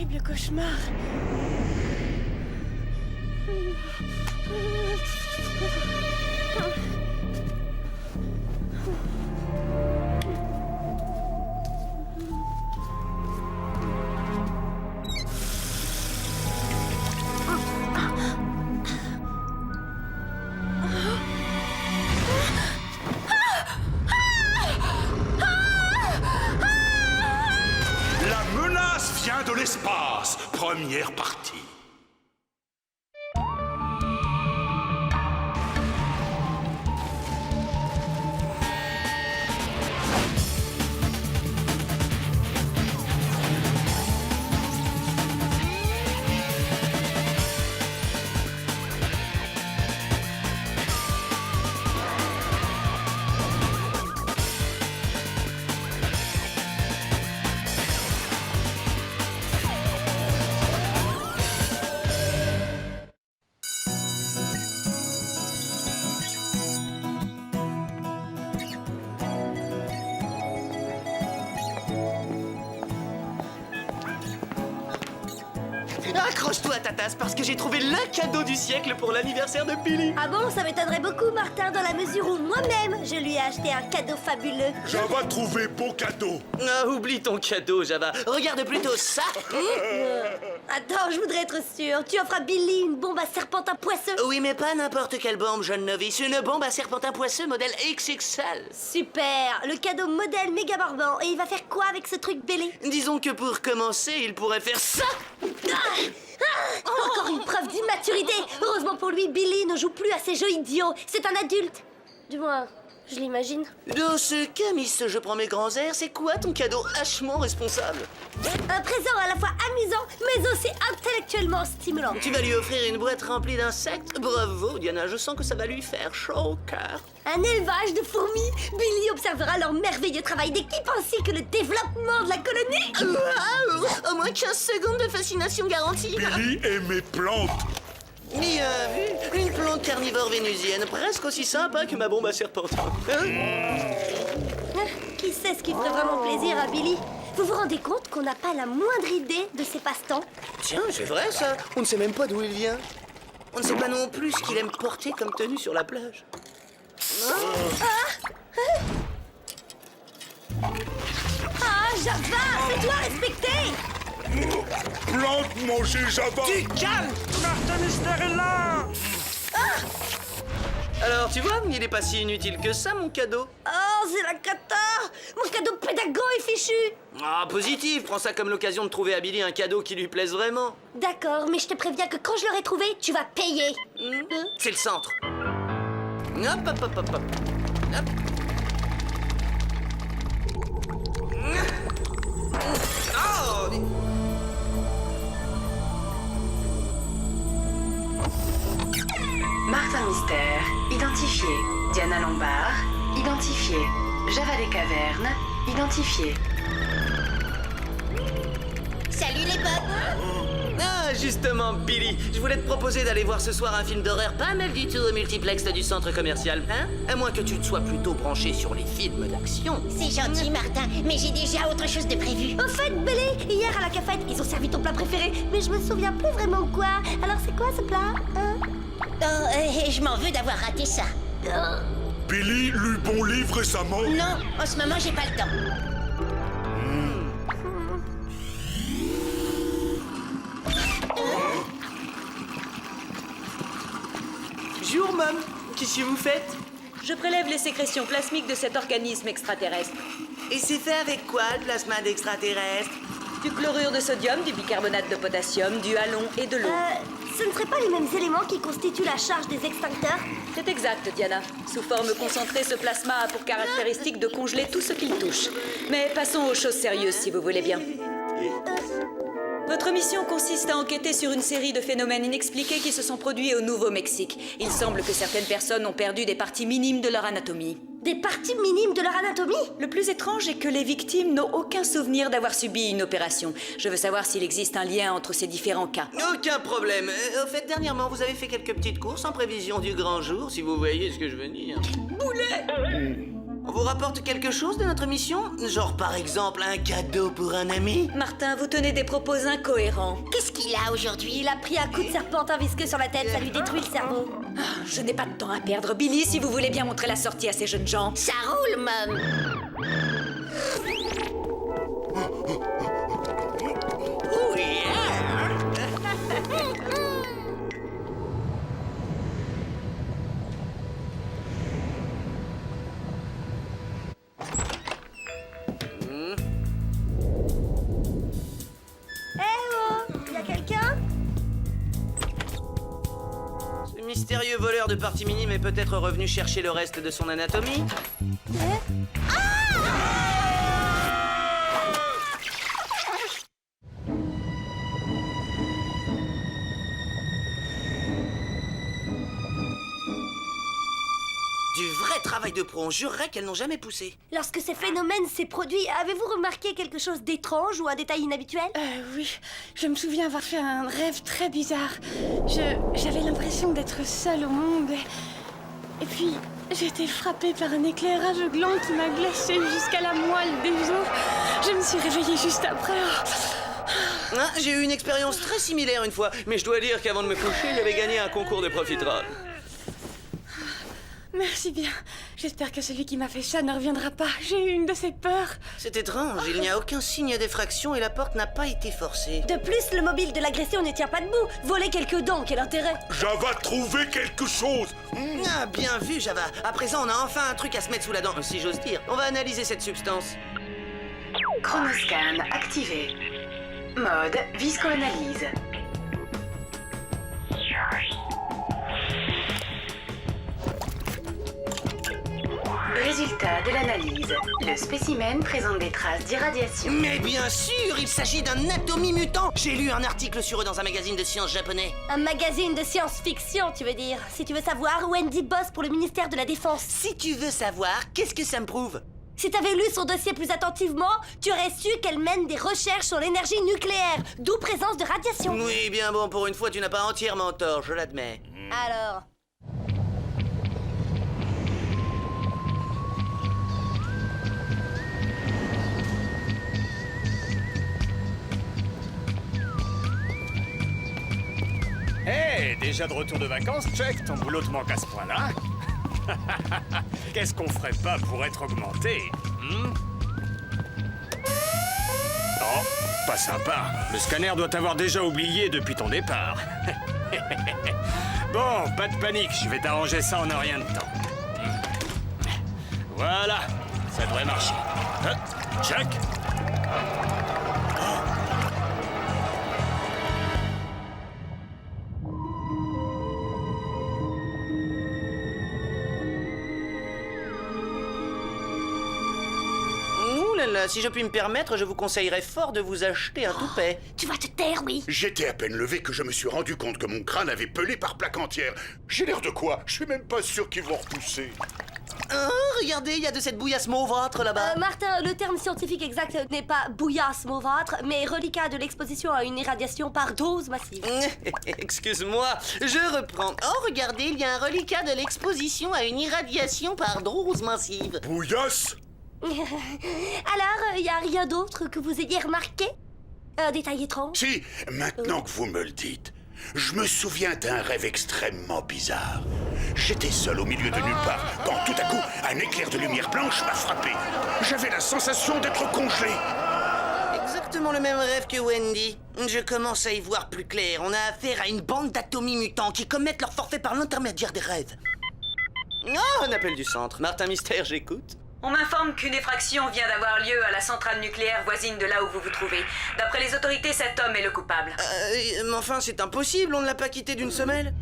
terrible cauchemar. La menace vient de l'espace. Première partie. Accroche-toi à ta tasse parce que j'ai trouvé le cadeau du siècle pour l'anniversaire de Billy. Ah bon, ça m'étonnerait beaucoup, Martin, dans la mesure où moi-même, je lui ai acheté un cadeau fabuleux. Java trouvé beau cadeau. Ah, oublie ton cadeau, Java. Regarde plutôt ça. Attends, je voudrais être sûre. Tu offres à Billy une bombe à serpentin poisseux? Oui, mais pas n'importe quelle bombe, jeune novice. Une bombe à serpentin poisseux modèle XXL. Super. Le cadeau modèle méga barbant. Et il va faire quoi avec ce truc Billy? Disons que pour commencer, il pourrait faire ça. Encore une preuve d'immaturité. Heureusement pour lui, Billy ne joue plus à ces jeux idiots. C'est un adulte. Du moins, je l'imagine. Dans ce cas, Miss, je prends mes grands airs, c'est quoi ton cadeau hachement responsable? Un présent à la fois amusant, mais aussi intellectuellement stimulant. Tu vas lui offrir une boîte remplie d'insectes? Bravo, Diana, je sens que ça va lui faire chaud au cœur. Un élevage de fourmis. Billy observera leur merveilleux travail d'équipe ainsi que le développement de la colonie. Waouh! Au moins 15 secondes de fascination garantie. Billy et mes plantes. Bien vu, une plante carnivore vénusienne, presque aussi sympa que ma bombe à serpentin. Qui sait ce qui ferait vraiment plaisir à Billy? Vous vous rendez compte qu'on n'a pas la moindre idée de ses passe-temps? Tiens, c'est vrai ça. On ne sait même pas d'où il vient. On ne sait pas non plus ce qu'il aime porter comme tenue sur la plage. Ah, Java, fais-toi respecter! Plante manger Java. Calme! Martin Mystère est là! Alors, tu vois, il est pas si inutile que ça, mon cadeau. Oh, c'est la cata! Mon cadeau pédago est fichu! Ah, positif, prends ça comme l'occasion de trouver à Billy un cadeau qui lui plaise vraiment. D'accord, mais je te préviens que quand je l'aurai trouvé, tu vas payer. C'est le centre. Hop, hop, hop, hop, hop. Hop. Oh! Martin Mystère, identifié. Diana Lombard, identifié. Java des Cavernes, identifié. Salut les potes! Ah, justement, Billy, je voulais te proposer d'aller voir ce soir un film d'horreur pas mal du tout au multiplex du centre commercial, hein? À moins que tu te sois plutôt branché sur les films d'action. C'est gentil, Martin, mais j'ai déjà autre chose de prévu. Au fait, Billy, hier à la cafette, ils ont servi ton plat préféré, mais je me souviens plus vraiment quoi. Alors c'est quoi ce plat, hein? Oh, je m'en veux d'avoir raté ça. Billy lut bon livre récemment. Non, en ce moment, j'ai pas le temps. Bonjour, Mom. Qu'est-ce que vous faites? Je prélève les sécrétions plasmiques de cet organisme extraterrestre. Et c'est fait avec quoi, le plasma d'extraterrestre? Du chlorure de sodium, du bicarbonate de potassium, du halon et de l'eau. Ce ne seraient pas les mêmes éléments qui constituent la charge des extincteurs? C'est exact, Diana. Sous forme concentrée, ce plasma a pour caractéristique de congeler tout ce qu'il touche. Mais passons aux choses sérieuses, si vous voulez bien. Votre mission consiste à enquêter sur une série de phénomènes inexpliqués qui se sont produits au Nouveau-Mexique. Il semble que certaines personnes ont perdu des parties minimes de leur anatomie. Des parties minimes de leur anatomie? Le plus étrange est que les victimes n'ont aucun souvenir d'avoir subi une opération. Je veux savoir s'il existe un lien entre ces différents cas. Aucun problème. Au fait, dernièrement, vous avez fait quelques petites courses en prévision du grand jour, si vous voyez ce que je veux dire. Boulet! On vous rapporte quelque chose de notre mission? Genre par exemple un cadeau pour un ami? Martin, vous tenez des propos incohérents. Qu'est-ce qu'il a aujourd'hui? Il a pris un coup de serpentin visqueux sur la tête, ça lui détruit le cerveau. Je n'ai pas de temps à perdre, Billy, si vous voulez bien montrer la sortie à ces jeunes gens. Ça roule, Mom. Oh yeah! Y'a quelqu'un? Ce mystérieux voleur de parties minimes est peut-être revenu chercher le reste de son anatomie? Du vrai travail de pro, on jurerait qu'elles n'ont jamais poussé. Lorsque ces phénomènes s'est produit, avez-vous remarqué quelque chose d'étrange ou un détail inhabituel? Oui, je me souviens avoir fait un rêve très bizarre. J'avais l'impression d'être seule au monde. Et puis, j'ai été frappée par un éclairage gland qui m'a glacée jusqu'à la moelle des os. Je me suis réveillée juste après. Hein, j'ai eu une expérience très similaire une fois, mais je dois dire qu'avant de me coucher, j'avais gagné un concours de profiterole. Merci bien. J'espère que celui qui m'a fait ça ne reviendra pas. J'ai eu une de ces peurs. C'est étrange, il n'y a aucun signe d'effraction et la porte n'a pas été forcée. De plus, le mobile de l'agression ne tient pas debout. Voler quelques dents, quel intérêt? Java trouvé quelque chose. Ah, bien vu, Java. À présent, on a enfin un truc à se mettre sous la dent, si j'ose dire. On va analyser cette substance. Chronoscan activé. Mode viscoanalyse. Résultat de l'analyse. Le spécimen présente des traces d'irradiation. Mais bien sûr, il s'agit d'un atomi mutant. J'ai lu un article sur eux dans un magazine de sciences japonais. Un magazine de science-fiction, tu veux dire? Si tu veux savoir, Wendy bosse pour le ministère de la Défense. Si tu veux savoir, qu'est-ce que ça me prouve? Si t'avais lu son dossier plus attentivement, tu aurais su qu'elle mène des recherches sur l'énergie nucléaire, d'où présence de radiation. Oui, bien bon, pour une fois, tu n'as pas entièrement tort, je l'admets. Alors... Hé, déjà de retour de vacances, check, ton boulot te manque à ce point-là. Qu'est-ce qu'on ferait pas pour être augmenté? Oh, pas sympa. Le scanner doit t'avoir déjà oublié depuis ton départ. Bon, pas de panique, je vais t'arranger ça en un rien de temps. Voilà, ça devrait marcher. Check. Si je puis me permettre, je vous conseillerais fort de vous acheter un toupet. Tu vas te taire, oui. J'étais à peine levé que je me suis rendu compte que mon crâne avait pelé par plaque entière. J'ai l'air de quoi? Je suis même pas sûr qu'ils vont repousser. Oh, regardez, il y a de cette bouillasse mauvâtre là-bas. Martin, le terme scientifique exact n'est pas bouillasse mauvâtre, mais reliquat de l'exposition à une irradiation par dose massive. Excuse-moi, je reprends. Oh, regardez, il y a un reliquat de l'exposition à une irradiation par dose massive. Bouillasse? Alors, y a rien d'autre que vous ayez remarqué? Un détail étrange? Si, maintenant que vous me le dites, je me souviens d'un rêve extrêmement bizarre. J'étais seul au milieu de nulle part, quand tout à coup, un éclair de lumière blanche m'a frappé. J'avais la sensation d'être congelé. Exactement le même rêve que Wendy. Je commence à y voir plus clair. On a affaire à une bande d'atomies mutants qui commettent leur forfait par l'intermédiaire des rêves. Oh, un appel du centre. Martin Mystère, j'écoute. On m'informe qu'une effraction vient d'avoir lieu à la centrale nucléaire voisine de là où vous vous trouvez. D'après les autorités, cet homme est le coupable. Mais enfin, c'est impossible, on ne l'a pas quitté d'une semelle.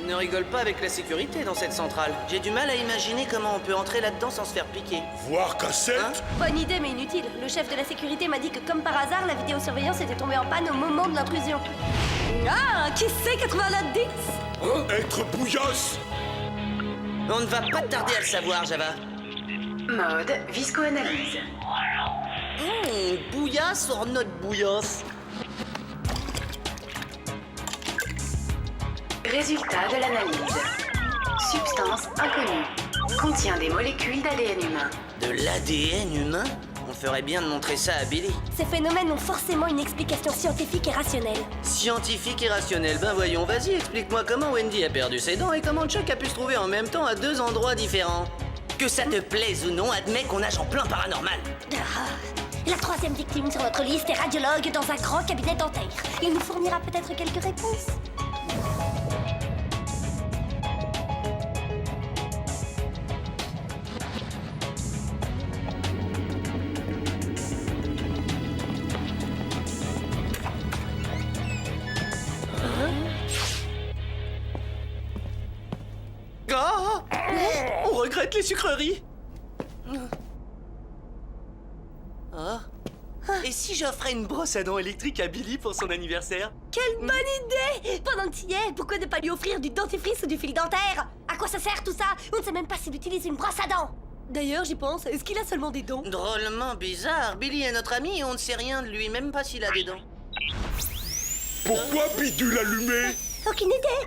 Il ne rigole pas avec la sécurité dans cette centrale. J'ai du mal à imaginer comment on peut entrer là-dedans sans se faire piquer. Voir cassette? Hein? Bonne idée, mais inutile. Le chef de la sécurité m'a dit que, comme par hasard, la vidéosurveillance était tombée en panne au moment de l'intrusion. Ah, qui sait 8910? Être bouillasse? On ne va pas tarder à le savoir, Java. Mode visco-analyse. Bouillasse or not bouillasse? Résultat de l'analyse. Substance inconnue. Contient des molécules d'ADN humain. De l'ADN humain? On ferait bien de montrer ça à Billy. Ces phénomènes ont forcément une explication scientifique et rationnelle. Scientifique et rationnel, ben voyons, vas-y, explique-moi comment Wendy a perdu ses dents et comment Chuck a pu se trouver en même temps à 2 endroits différents. Que ça te plaise ou non, admets qu'on nage en plein paranormal. Ah, la 3e victime sur notre liste est radiologue dans un grand cabinet dentaire. Il nous fournira peut-être quelques réponses. Oh, on regrette les sucreries. Ah. Et si j'offrais une brosse à dents électrique à Billy pour son anniversaire? Quelle bonne idée! Pendant que tu y es, pourquoi ne pas lui offrir du dentifrice ou du fil dentaire? À quoi ça sert tout ça? On ne sait même pas s'il utilise une brosse à dents. D'ailleurs, j'y pense, est-ce qu'il a seulement des dents? Drôlement bizarre. Billy est notre ami et on ne sait rien de lui, même pas s'il a des dents. Pourquoi bidule allumé? Aucune idée.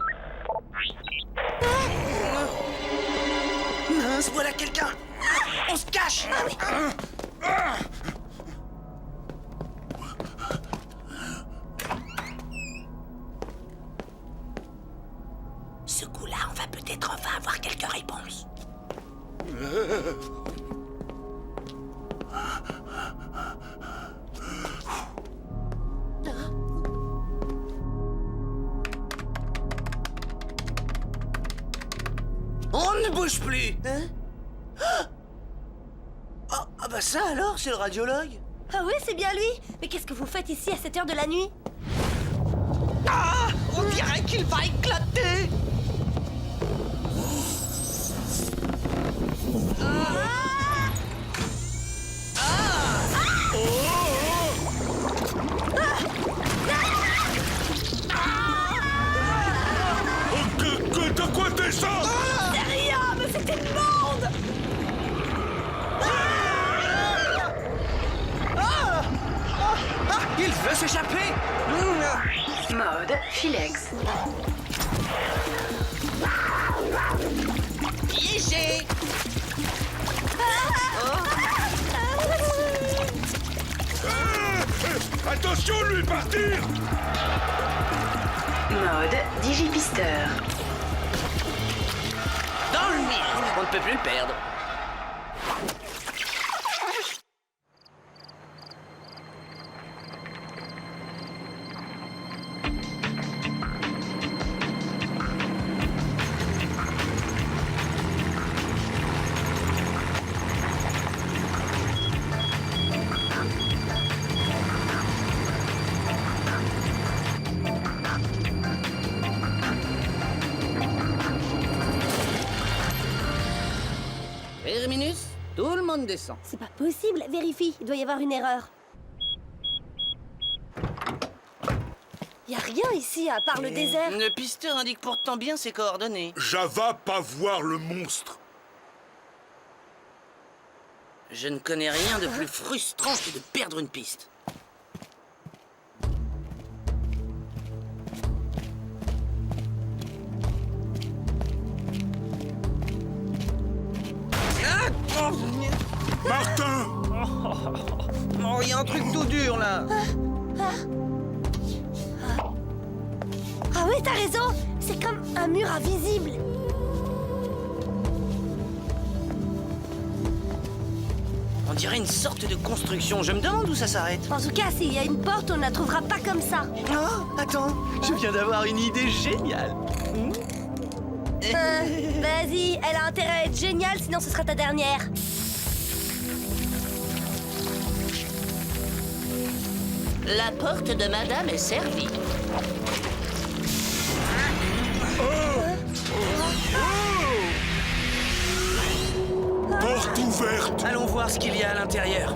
Mince, voilà quelqu'un. On se cache. Ce coup-là, on va peut-être enfin avoir quelques réponses. On ne bouge plus. Hein? Ah bah ça alors, c'est le radiologue. Ah oui, c'est bien lui. Mais qu'est-ce que vous faites ici à cette heure de la nuit? Ah, on dirait qu'il va éclater. De quoi t'es ça? C'est rien, mais c'était le monde. Il veut s'échapper. Mode Filex. Piégé. Attention, lui, partir! Mode Digipisteur. Dans le mille. On ne peut plus le perdre. Terminus, tout le monde descend. C'est pas possible, vérifie, il doit y avoir une erreur. Y a rien ici à part le désert. Le pisteur indique pourtant bien ses coordonnées. Java pas voir le monstre. Je ne connais rien de plus frustrant que de perdre une piste. Martin! Oh, il y a un truc tout dur là. Ah oui, t'as raison, c'est comme un mur invisible. On dirait une sorte de construction. Je me demande où ça s'arrête. En tout cas, s'il y a une porte, on ne la trouvera pas comme ça. Oh, attends, je viens d'avoir une idée géniale. Vas-y, elle a intérêt à être géniale, sinon ce sera ta dernière. La porte de madame est servie. Porte ouverte! Allons voir ce qu'il y a à l'intérieur.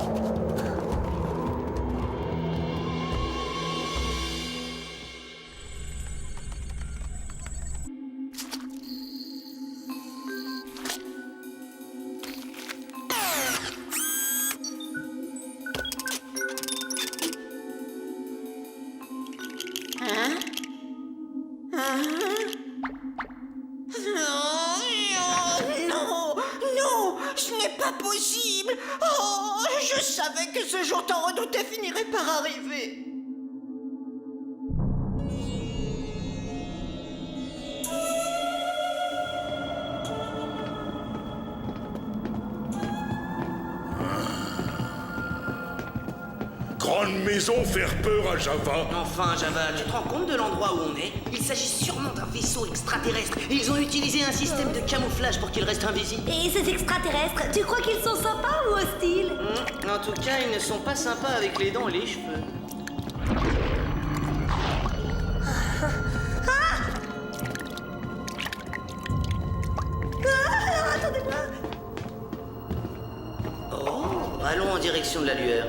que ce jour tant redouté finirait par arriver. Grande maison faire peur à Java. Enfin, Java, tu te rends compte de l'endroit où on est? Il s'agit sûrement d'un vaisseau extraterrestre. Et ils ont utilisé un système de camouflage pour qu'il reste invisible. Et ces extraterrestres, tu crois qu'ils sont sympas ou hostiles? En tout cas, ils ne sont pas sympas avec les dents et les cheveux. Attendez-moi. Oh, allons en direction de la lueur.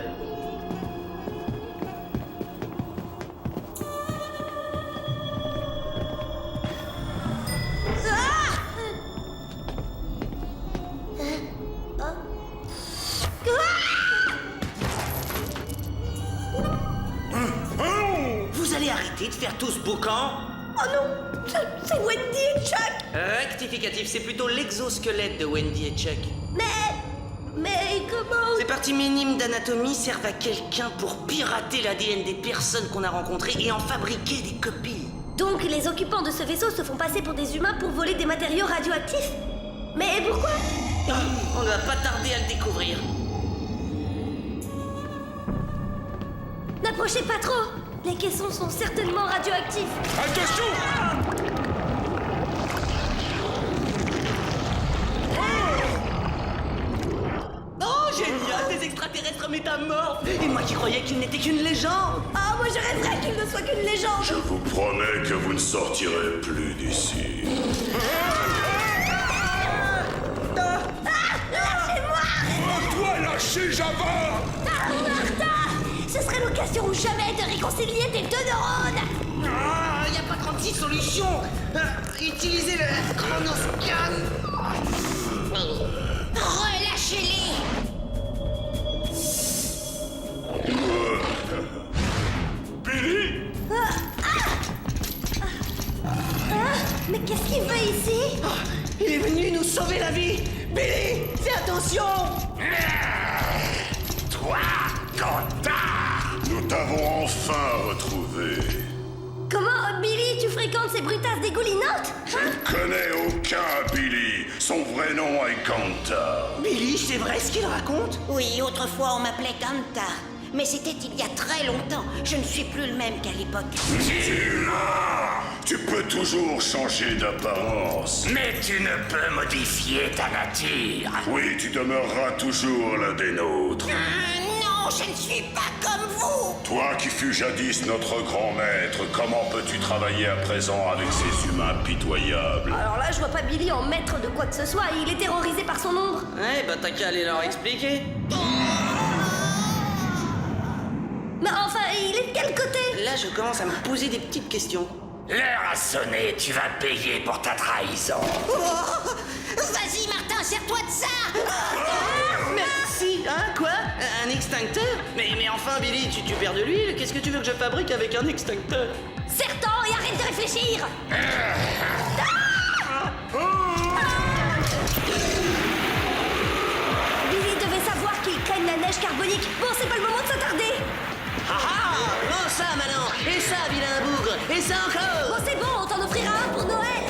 Vous allez arrêter de faire tout ce boucan? Oh non, c'est Wendy et Chuck. Rectificatif, c'est plutôt l'exosquelette de Wendy et Chuck. Mais comment? Ces parties minimes d'anatomie servent à quelqu'un pour pirater l'ADN des personnes qu'on a rencontrées et en fabriquer des copies. Donc les occupants de ce vaisseau se font passer pour des humains pour voler des matériaux radioactifs? Mais pourquoi? On ne va pas tarder à le découvrir. N'approchez pas trop. Les caissons sont certainement radioactifs. Attention! Oh, génial, des extraterrestres métamorphes. Et moi qui croyais qu'ils n'étaient qu'une légende. Ah, moi je rêverais qu'il ne soit qu'une légende. Je vous promets que vous ne sortirez plus d'ici. Toi, lâchez Java! Martha, ce serait l'occasion ou jamais de réconcilier tes deux neurones. Ah, y a pas 36 solutions. Utilisez le chronoscan. Relâchez-les. Billy! Mais qu'est-ce qu'il fait ici? Il est venu nous sauver la vie. Billy, fais attention. Toi, Quentin! Nous t'avons enfin retrouvé. Comment, Billy, tu fréquentes ces brutasses dégoulinantes? Je ne connais aucun Billy. Son vrai nom est Kanta. Billy, c'est vrai ce qu'il raconte? Oui, autrefois on m'appelait Kanta. Mais c'était il y a très longtemps. Je ne suis plus le même qu'à l'époque. Tu peux toujours changer d'apparence. Mais tu ne peux modifier ta nature. Oui, tu demeureras toujours l'un des nôtres. Non, je ne suis pas comme vous. Toi qui fus jadis notre grand maître, comment peux-tu travailler à présent avec ces humains pitoyables? Alors là, je vois pas Billy en maître de quoi que ce soit. Il est terrorisé par son ombre. Ouais, bah t'as qu'à aller leur expliquer. Mais enfin, il est de quel côté? Là, je commence à me poser des petites questions. L'heure a sonné, tu vas payer pour ta trahison. Vas-y, Martin, sers-toi de ça. Merci, hein, quoi? Un extincteur? Mais enfin, Billy, tu perds de l'huile? Qu'est-ce que tu veux que je fabrique avec un extincteur? Serre-t'en et arrête de réfléchir. Billy devait savoir qu'ils craignent la neige carbonique. Bon, c'est pas le moment de s'attarder. Ah, prends ça maintenant. Et ça, vilain bougre. Et ça encore. Bon, c'est bon, on t'en offrira un pour Noël.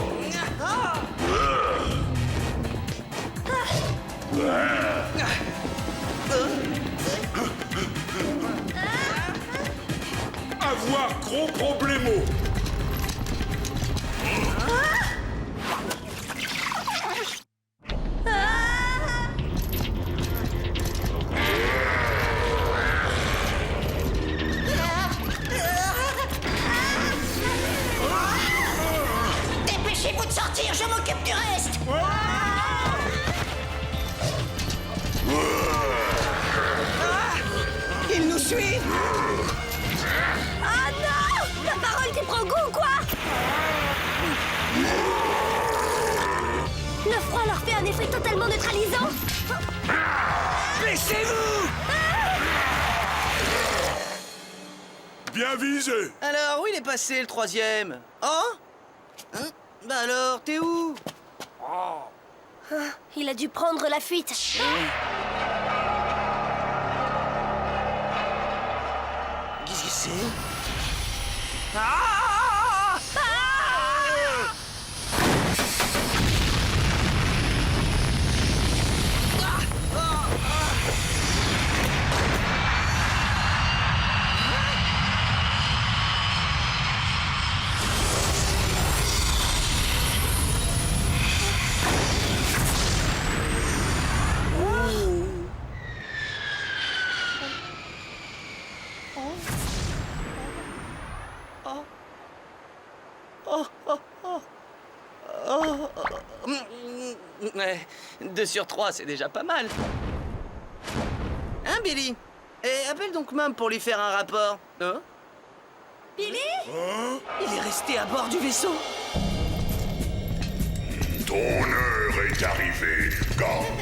Avoir gros problémo. Dépêchez-vous de sortir, je m'occupe du reste. Il nous suit. Ah non! Ta parole t'y prend goût ou quoi? Le froid leur fait un effet totalement neutralisant. Laissez-vous. Bien visé. Alors, où il est passé le troisième? Oh? Hein? Bah alors, t'es où? Il a dû prendre la fuite. c'est? Ouais, 2 sur 3, c'est déjà pas mal. Hein, Billy? Et appelle donc Mum pour lui faire un rapport. Hein? Billy? Il est resté à bord du vaisseau. Ton heure est arrivée, Gant.